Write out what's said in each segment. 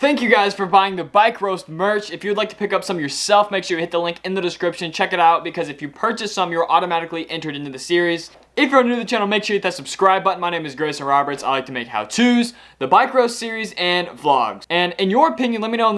Thank you guys for buying the Bike Roast merch. If you'd like to pick up some yourself, make sure you hit the link in the description. Check it out, because if you purchase some, you're automatically entered into the series. If you're new to the channel, make sure you hit that subscribe button. My name is Greyson Roberts. I like to make how-tos, the Bike Roast series, and vlogs. And in your opinion, let me know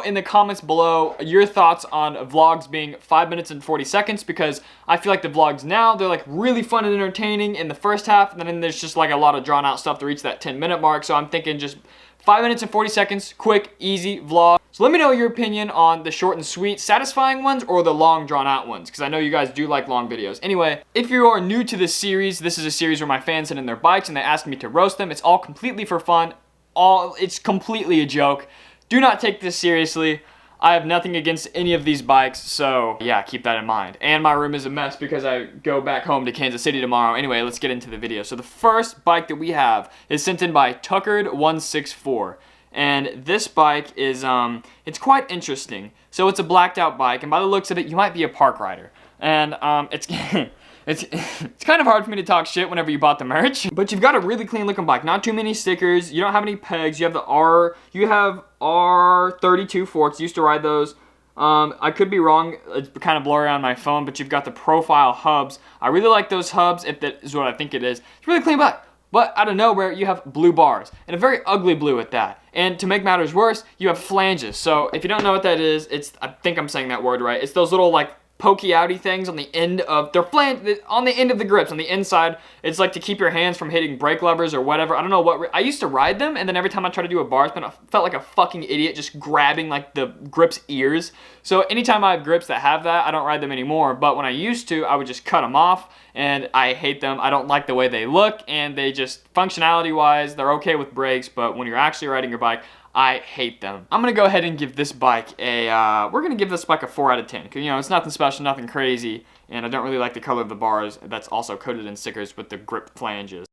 in the comments below your thoughts on vlogs being 5 minutes and 40 seconds, because I feel like the vlogs now, they're like really fun and entertaining in the first half, and then there's just like a lot of drawn out stuff to reach that 10-minute mark. So I'm thinking just 5 minutes and 40 seconds, quick, easy vlog. So let me know your opinion on the short and sweet, satisfying ones or the long drawn out ones, because I know you guys do like long videos. Anyway, if you are new to this series, this is a series where my fans send in their bikes and they ask me to roast them. It's all completely for fun. It's completely a joke. Do not take this seriously. I have nothing against any of these bikes, so yeah, keep that in mind. And my room is a mess because I go back home to Kansas City tomorrow. Anyway, let's get into the video. So the first bike that we have is sent in by Tuckered164. And this bike is, it's quite interesting. So it's a blacked out bike, and by the looks of it, you might be a park rider. And it's it's kind of hard for me to talk shit whenever you bought the merch, but you've got a really clean looking bike. Not too many stickers. You don't have any pegs. You have R32 forks. Used to ride those. I could be wrong. It's kind of blurry on my phone, but you've got the profile hubs. I really like those hubs, if that is what I think it is. It's a really clean bike. But out of nowhere, you have blue bars, and a very ugly blue at that. And to make matters worse, you have flanges. So if you don't know what that is, I think I'm saying that word right. It's those little like pokey outy things on the end of on the end of the grips on the inside. It's like to keep your hands from hitting brake levers or whatever. I don't know what. I used to ride them, and then every time I try to do a bar spin, I felt like a fucking idiot just grabbing like the grip's ears. So anytime I have grips that have that, I don't ride them anymore. But when I used to, I would just cut them off, and I hate them. I don't like the way they look, and they just, functionality wise, they're okay with brakes, but when you're actually riding your bike, I hate them. I'm gonna go ahead and give this bike we're gonna give this bike a 4 out of 10. Cause you know, it's nothing special, nothing crazy, and I don't really like the color of the bars that's also coated in stickers with the grip flanges.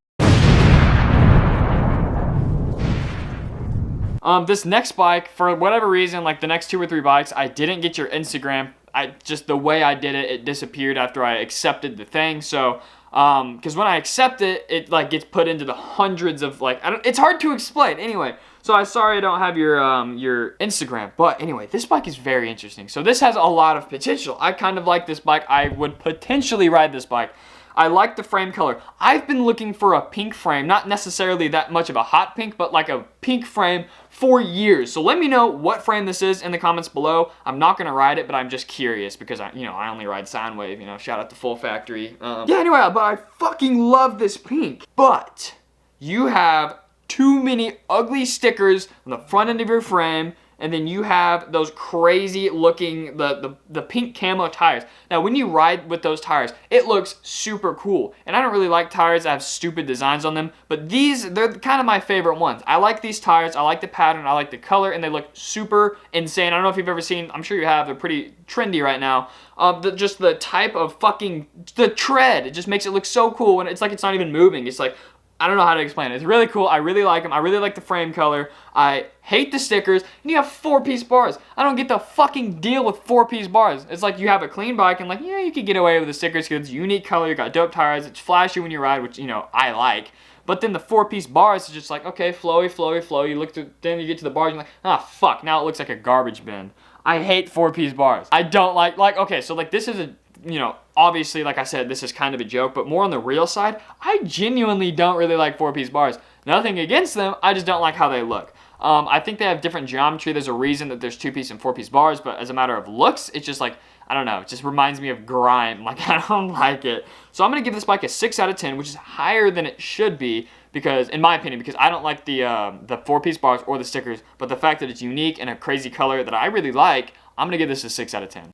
This next bike, for whatever reason, like the next 2 or 3 bikes, I didn't get your Instagram. Just the way I did it, it disappeared after I accepted the thing. So, cause when I accept it, it like gets put into the hundreds of like, it's hard to explain. Anyway, so I'm sorry I don't have your Instagram. But anyway, this bike is very interesting. So this has a lot of potential. I kind of like this bike. I would potentially ride this bike. I like the frame color. I've been looking for a pink frame, not necessarily that much of a hot pink, but like a pink frame for years. So let me know what frame this is in the comments below. I'm not gonna ride it, but I'm just curious because I only ride Soundwave, shout out to Full Factory. Yeah, anyway, but I fucking love this pink. But you have too many ugly stickers on the front end of your frame, and then you have those crazy looking, the pink camo tires. Now, when you ride with those tires, it looks super cool. And I don't really like tires that have stupid designs on them, but they're kind of my favorite ones. I like these tires, I like the pattern, I like the color, and they look super insane. I don't know if you've ever seen, I'm sure you have, they're pretty trendy right now. Just the type of the tread, it just makes it look so cool, and it's like it's not even moving. It's like, I don't know how to explain it. It's really cool. I really like them. I really like the frame color. I hate the stickers. And you have 4-piece bars. I don't get the fucking deal with 4-piece bars. It's like you have a clean bike and like, yeah, you could get away with the stickers because it's unique color. You got dope tires. It's flashy when you ride, which, I like. But then the 4-piece bars is just like, okay, flowy, flowy, flowy. You look then you get to the bars and you're like, ah, fuck. Now it looks like a garbage bin. I hate 4-piece bars. I don't like, okay, so like this is a, obviously, like I said, this is kind of a joke, but more on the real side, I genuinely don't really like 4-piece bars. Nothing against them, I just don't like how they look. I think they have different geometry. There's a reason that there's 2-piece and 4-piece bars, but as a matter of looks, it's just like, I don't know, it just reminds me of grime. Like, I don't like it. So I'm going to give this bike a 6 out of 10, which is higher than it should be, because, in my opinion, because I don't like the 4-piece bars or the stickers, but the fact that it's unique and a crazy color that I really like, I'm going to give this a 6 out of 10.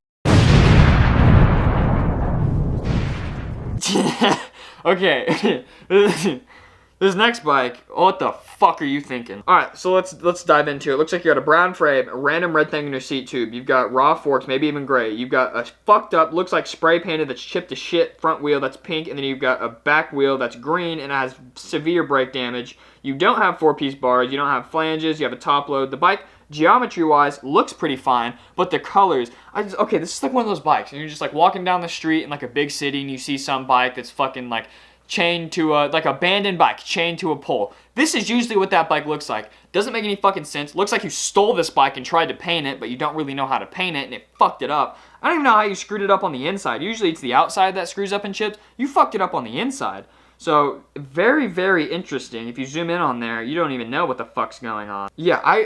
Okay, this next bike, what the fuck are you thinking? Alright, so let's dive into it. Looks like you got a brown frame, a random red thing in your seat tube. You've got raw forks, maybe even gray. You've got a fucked up, looks like spray painted that's chipped to shit front wheel that's pink, and then you've got a back wheel that's green and has severe brake damage. You don't have 4-piece bars, you don't have flanges, you have a top load. The bike, geometry-wise, looks pretty fine, but the colors, okay, this is like one of those bikes, and you're just like walking down the street in like a big city, and you see some bike that's fucking like chained to a, like, abandoned bike chained to a pole. This is usually what that bike looks like. Doesn't make any fucking sense. Looks like you stole this bike and tried to paint it, but you don't really know how to paint it, and it fucked it up. I don't even know how you screwed it up on the inside. Usually it's the outside that screws up and chips. You fucked it up on the inside. So, very, very interesting. If you zoom in on there, you don't even know what the fuck's going on. Yeah, I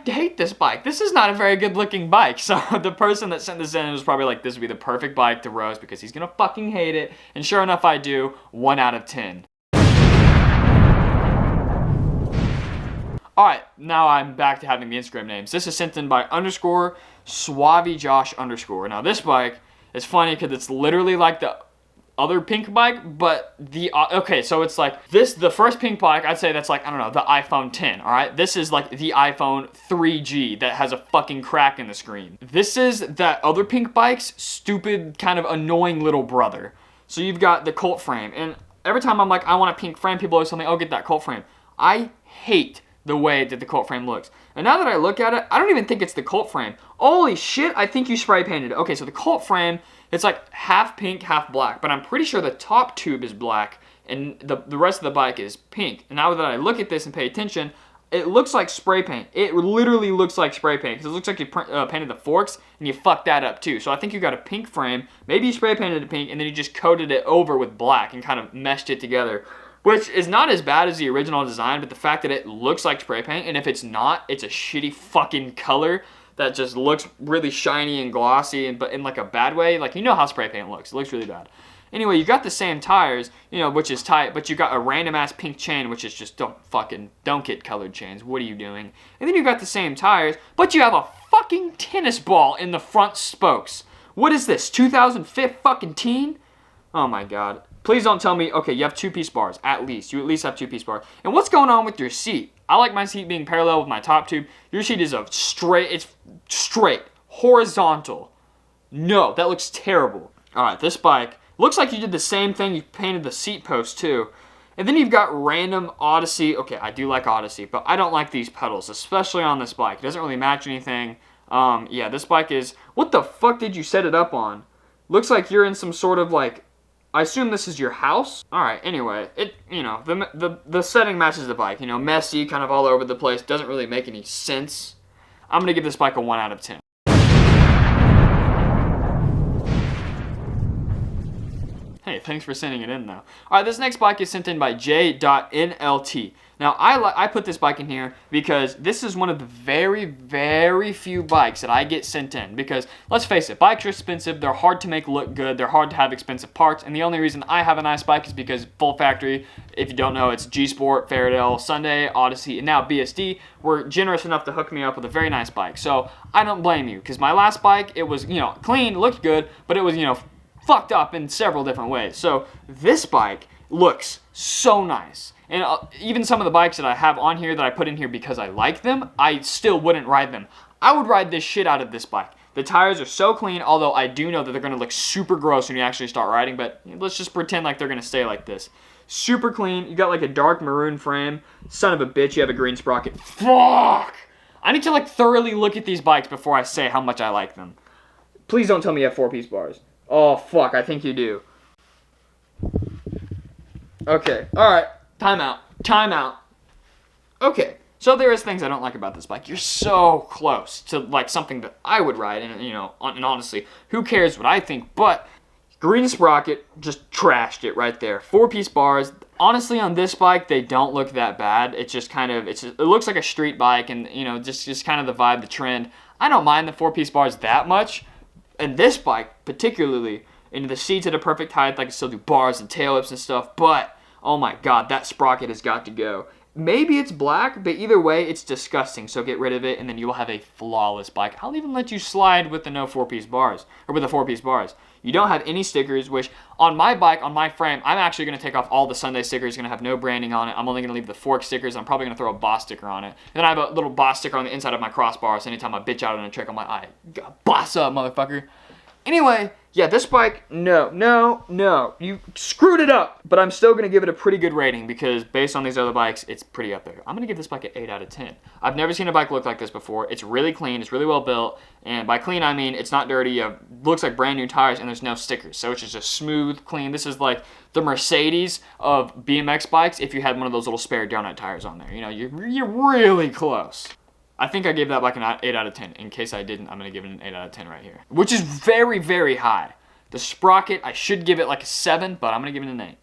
hate this bike. This is not a very good looking bike. So, the person that sent this in was probably like, this would be the perfect bike to roast because he's gonna fucking hate it. And sure enough, I do. 1 out of 10. Alright, now I'm back to having the Instagram names. This is sent in by _SuaveJosh_. Now, this bike is funny because it's literally like the other pink bike, but okay, so it's like this, the first pink bike, I'd say that's like, I don't know, the iPhone 10, all right? This is like the iPhone 3G that has a fucking crack in the screen. This is that other pink bike's stupid, kind of annoying little brother. So you've got the Colt frame, and every time I'm like, I want a pink frame, people always tell me, oh, get that Colt frame. I hate the way that the Colt frame looks. And now that I look at it, I don't even think it's the Colt frame. Holy shit, I think you spray painted it. Okay, so the Colt frame, it's like half pink, half black, but I'm pretty sure the top tube is black and the rest of the bike is pink. And now that I look at this and pay attention, it looks like spray paint. It literally looks like spray paint because it looks like you painted the forks and you fucked that up too. So I think you got a pink frame, maybe you spray painted it pink and then you just coated it over with black and kind of meshed it together. Which is not as bad as the original design, but the fact that it looks like spray paint, and if it's not, it's a shitty fucking color that just looks really shiny and glossy, but in like a bad way. Like, you know how spray paint looks. It looks really bad. Anyway, you got the same tires, you know, which is tight, but you got a random ass pink chain, which is just don't get colored chains. What are you doing? And then you got the same tires, but you have a fucking tennis ball in the front spokes. What is this, 2005 fucking teen? Oh my god. Please don't tell me, okay, you have 2-piece bars, at least. You at least have 2-piece bars. And what's going on with your seat? I like my seat being parallel with my top tube. Your seat is it's straight, horizontal. No, that looks terrible. All right, this bike, looks like you did the same thing. You painted the seat post too. And then you've got random Odyssey. Okay, I do like Odyssey, but I don't like these pedals, especially on this bike. It doesn't really match anything. Yeah, this bike is, what the fuck did you set it up on? Looks like you're in some sort of like, I assume this is your house. All right, anyway, you know, the setting matches the bike. You know, messy, kind of all over the place. Doesn't really make any sense. I'm going to give this bike a 1 out of 10. Hey, thanks for sending it in, though. All right, this next bike is sent in by J.NLT. Now, I put this bike in here because this is one of the very, very few bikes that I get sent in. Because, let's face it, bikes are expensive. They're hard to make look good. They're hard to have expensive parts. And the only reason I have a nice bike is because full factory, if you don't know, it's G-Sport, Fairdale, Sunday, Odyssey, and now BSD were generous enough to hook me up with a very nice bike. So, I don't blame you. Because my last bike, it was, you know, clean, looked good, but it was, you know, fucked up in several different ways. So, this bike looks so nice. And even some of the bikes that I have on here that I put in here because I like them, I still wouldn't ride them. I would ride this shit out of this bike. The tires are so clean, although I do know that they're going to look super gross when you actually start riding, but let's just pretend like they're going to stay like this. Super clean. You got like a dark maroon frame. Son of a bitch, you have a green sprocket. Fuck! I need to like thoroughly look at these bikes before I say how much I like them. Please don't tell me you have 4-piece bars. Oh, fuck, I think you do. Okay, alright. Time out. Okay, so there is things I don't like about this bike. You're so close to like something that I would ride, and you know, and honestly, who cares what I think? But green sprocket just trashed it right there. 4-piece bars. Honestly, on this bike, they don't look that bad. It's just kind of, it looks like a street bike, and you know, just kind of the vibe, the trend. I don't mind the 4-piece bars that much, and this bike particularly. And the seats at a perfect height, I can still do bars and tail whips and stuff, but oh my god, that sprocket has got to go. Maybe it's black, but either way, it's disgusting, so get rid of it, and then you will have a flawless bike. I'll even let you slide with the no 4-piece bars, or with the 4-piece bars. You don't have any stickers, which on my bike, on my frame, I'm actually going to take off all the Sunday stickers. Going to have no branding on it. I'm only going to leave the fork stickers. I'm probably going to throw a boss sticker on it. And then I have a little boss sticker on the inside of my crossbar, so anytime I bitch out on a trick, I'm like, all right, boss up, motherfucker. Anyway, yeah, this bike, no. You screwed it up. But I'm still going to give it a pretty good rating because based on these other bikes, it's pretty up there. I'm going to give this bike an 8 out of 10. I've never seen a bike look like this before. It's really clean. It's really well built. And by clean, I mean it's not dirty. It looks like brand new tires and there's no stickers. So it's just a smooth, clean. This is like the Mercedes of BMX bikes if you had one of those little spare donut tires on there. You know, you're really close. I think I gave that bike an 8 out of 10. In case I didn't, I'm going to give it an 8 out of 10 right here. Which is very, very high. The sprocket, I should give it like a 7, but I'm going to give it an 8.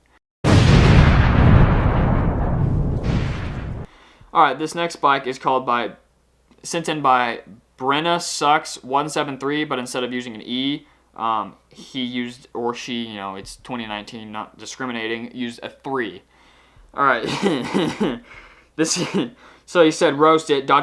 Alright, this next bike is sent in by Brenna Sucks 173, but instead of using an E, he used, or she, you know, it's 2019, not discriminating, used a 3. Alright. So he said, roast it, ... go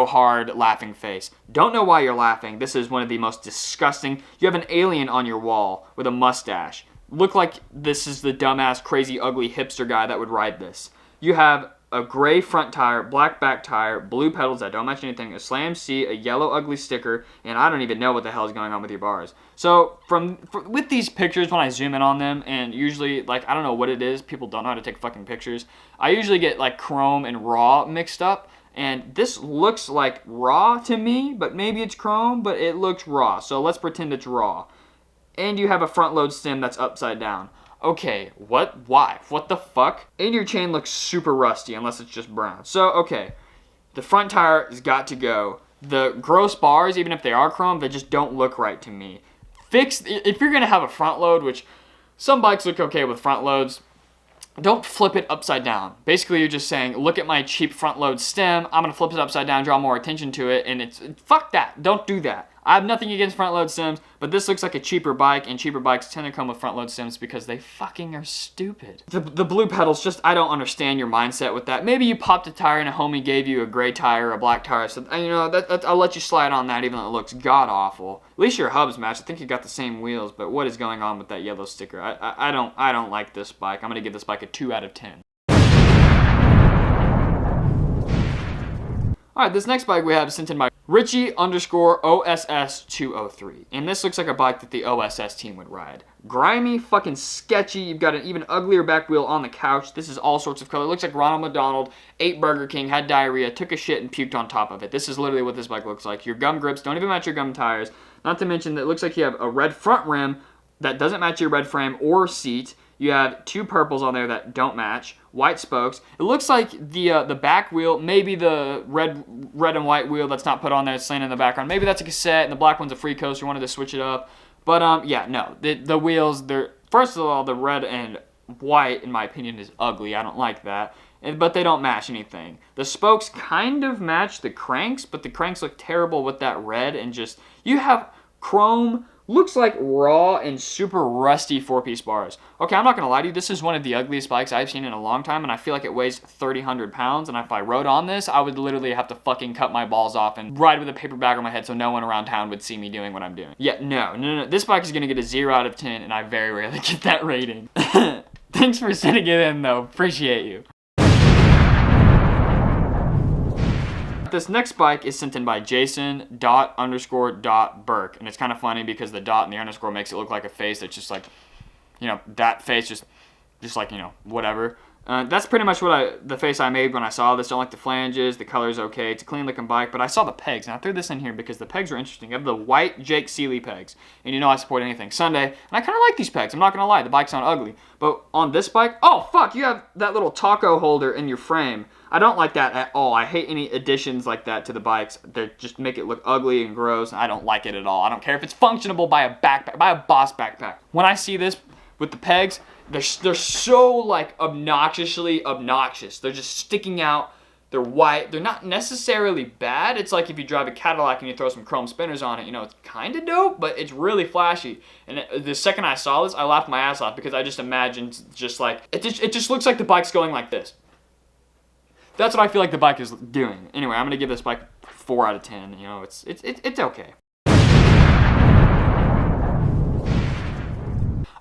hard, laughing face. Don't know why you're laughing. This is one of the most disgusting. You have an alien on your wall with a mustache. Look like this is the dumbass, crazy, ugly hipster guy that would ride this. You have a gray front tire, black back tire, blue pedals that don't match anything, a slam seat, a yellow ugly sticker, and I don't even know what the hell is going on with your bars. So with these pictures, when I zoom in on them, and usually, like, I don't know what it is, people don't know how to take fucking pictures, I usually get, like, chrome and raw mixed up, and this looks like raw to me, but maybe it's chrome, but it looks raw, so let's pretend it's raw. And you have a front load stem that's upside down. Okay, why? What the fuck? And your chain looks super rusty unless it's just brown. So, okay, the front tire has got to go. The gross bars, even if they are chrome, they just don't look right to me. If you're gonna have a front load, which some bikes look okay with front loads, don't flip it upside down. Basically, you're just saying, look at my cheap front load stem, I'm gonna flip it upside down, draw more attention to it, and fuck that, don't do that. I have nothing against front load stems, but this looks like a cheaper bike, and cheaper bikes tend to come with front load stems because they fucking are stupid. The blue pedals, just, I don't understand your mindset with that. Maybe you popped a tire and a homie gave you a gray tire or a black tire, so, you know, I'll let you slide on that even though it looks god-awful. At least your hubs match. I think you got the same wheels, but what is going on with that yellow sticker? I don't like this bike. I'm going to give this bike a 2 out of 10. Alright, this next bike we have is sent in by Richie_OSS203. And this looks like a bike that the OSS team would ride. Grimy, fucking sketchy. You've got an even uglier back wheel on the couch. This is all sorts of color. It looks like Ronald McDonald ate Burger King, had diarrhea, took a shit, and puked on top of it. This is literally what this bike looks like. Your gum grips don't even match your gum tires. Not to mention that it looks like you have a red front rim that doesn't match your red frame or seat. You have 2 purples on there that don't match. White spokes. It looks like the back wheel, maybe the red and white wheel that's not put on there, it's laying in the background. Maybe that's a cassette, and the black one's a free coaster. You wanted to switch it up. But, yeah, no. The wheels, first of all, the red and white, in my opinion, is ugly. I don't like that. But they don't match anything. The spokes kind of match the cranks, but the cranks look terrible with that red, and just, you have chrome. Looks like raw and super rusty 4-piece bars. Okay, I'm not gonna lie to you, this is one of the ugliest bikes I've seen in a long time, and I feel like it weighs 3,000 pounds, and if I rode on this, I would literally have to fucking cut my balls off and ride with a paper bag on my head so no one around town would see me doing what I'm doing. Yeah, no. This bike is gonna get a 0 out of 10, and I very rarely get that rating. Thanks for sending it in, though. Appreciate you. This next bike is sent in by Jason._.Burke, and it's kind of funny because the dot and the underscore makes it look like a face that's just like, you know, that face just like, you know, whatever. That's pretty much the face I made when I saw this. Don't like the flanges, the color's okay, it's a clean looking bike, but I saw the pegs, and I threw this in here because the pegs are interesting. I have the white Jake Seeley pegs, and you know I support anything Sunday, and I kind of like these pegs, I'm not going to lie, the bike's not ugly. But on this bike, oh fuck, you have that little taco holder in your frame. I don't like that at all. I hate any additions like that to the bikes. They just make it look ugly and gross, and I don't like it at all. I don't care if it's functionable by a backpack, by a Boss backpack. When I see this with the pegs, they're so like obnoxiously obnoxious. They're just sticking out. They're white. They're not necessarily bad. It's like if you drive a Cadillac and you throw some chrome spinners on it, you know, it's kind of dope, but it's really flashy. And the second I saw this, I laughed my ass off because I just imagined just like, it just looks like the bike's going like this. That's what I feel like the bike is doing. Anyway, I'm gonna give this bike 4 out of 10. You know, it's okay.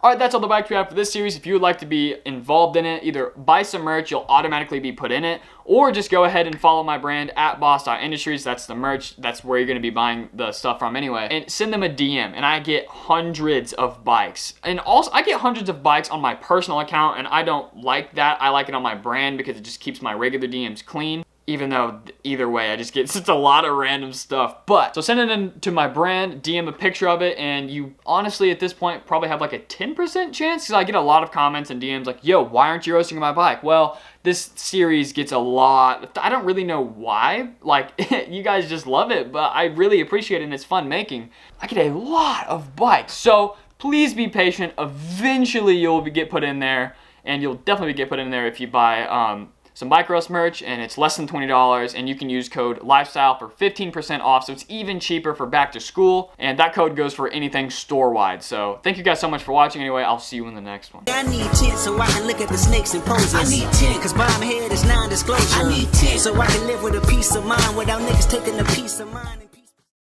Alright, that's all the bikes we have for this series. If you would like to be involved in it, either buy some merch, you'll automatically be put in it, or just go ahead and follow my brand at boss.industries. That's the merch. That's where you're going to be buying the stuff from anyway. And send them a DM, and I get hundreds of bikes. And also, I get hundreds of bikes on my personal account, and I don't like that. I like it on my brand because it just keeps my regular DMs clean. Even though either way, I just get such a lot of random stuff. But, so send it in to my brand, DM a picture of it, and you honestly at this point probably have like a 10% chance, because I get a lot of comments and DMs like, yo, why aren't you roasting my bike? Well, this series gets a lot, I don't really know why, like, you guys just love it, but I really appreciate it and it's fun making. I get a lot of bikes, so please be patient. Eventually you'll get put in there, and you'll definitely get put in there if you buy, some bike roast merch, and it's less than $20, and you can use code LIFESTYLE for 15% off, so it's even cheaper for back to school, and that code goes for anything store-wide. So thank you guys so much for watching. Anyway, I'll see you in the next one. I need 10 so I can look at the snakes and poses. I need 10 cause my head is non-disclosure. I need 10 so I can live with a peace of mind without niggas taking a piece of mine.